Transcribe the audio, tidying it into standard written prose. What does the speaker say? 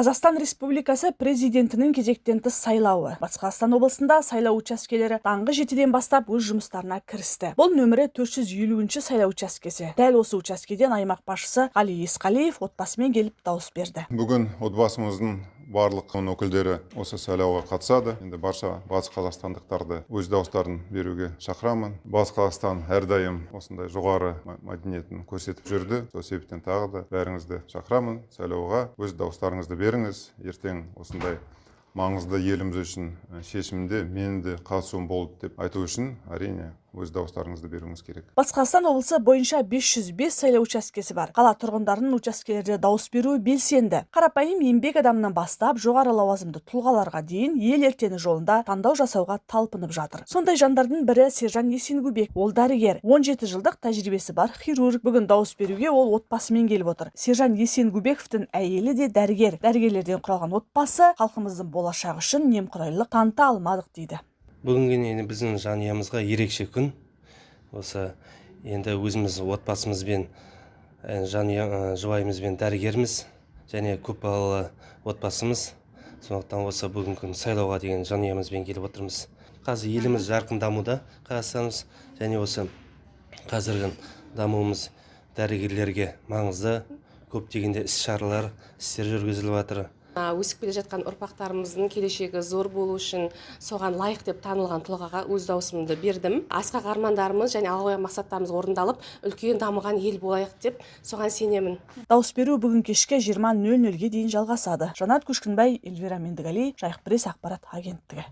Қазақстан Республикасы президентінің кезектен тыс сайлауы. Батыс Қазақстан облысында сайлау учаскелері таңғы 7-ден бастап өз жұмыстарына кірісті. Бұл нөмірі 450-ші сайлау учаскесі. Дәл осы учаскеден аймақ басшысы Қали Есқалиев отбасымен келіп дауыс берді. Бүгін отбасымыздың барлық өкілдері осы сайлауға қатысады. Енді барша батыс қазақстандықтарды өз дауыстарын беруге шақырамын. Батыс Қазақстан әрдайым осындай жоғары мәдениетін көрсетіп жүрді. Сол себептен тағы да бәріңізді шақырамын сайлауға. Өз дауыстарыңызды беріңіз. Ертең осындай маңызды еліміз үшін шешімде менің де қатысуым болды деп айту үшін әрине өз дауыстарыңызды беруіңіз керек. Батыс Қазақстан облысы бойынша 505 сайлау учаскесі бар. Қала тұрғындарының учаскелерде дауыс беруі белсенді. Қарапайым еңбек адамынан бастап жоғары лауазымды тұлғаларға дейін ел ертеңі жолында таңдау жасауға талпынып жатыр. Сондай жандардың бірі Сержан Есенгубек. Ол дәрігер, 17 жылдық тәжірибесі бар хирург. Бүгін дауыс беруге ол отбасымен келіп отыр. Сержан Есенгубековтың әйелі де дәрігер. Дәрігерлерден құралған отбасы халқымыздың болашағы үшін немқұрайлылық таныта алмадық дейді. Бүгінгі біздің жанұямызға ерекше күн. Осы енді өзіміз отбасымызбен, жұбайымызбен дәрігерміз және көпбалалы отбасымыз. Сондықтан осы бүгінгі күн сайлауға деген жанұямызбен келіп отырмыз. Қазір еліміз жарқын дамуда, Қазақстанымыз және осы қазіргі дамуымыз дәрігерлерге маңызды, көптегенде іс-шаралар, істер жүргізіліп жатыр. Өсіп келе жатқан ұрпақтарымыздың келешегі зор болу үшін соған лайық деп танылған тұлғаға өз даусымды бердім. Асқақ армандарымыз және алға қойған мақсаттарымыз орындалып, үлкен дамыған ел болайық деп соған сенемін. Дауыс беру бүгін кешке 20:00-ге дейін жалғасады. Жанат Көшкінбай, Эльвира Мендігали, Жайық Пресс ақпарат агенттігі.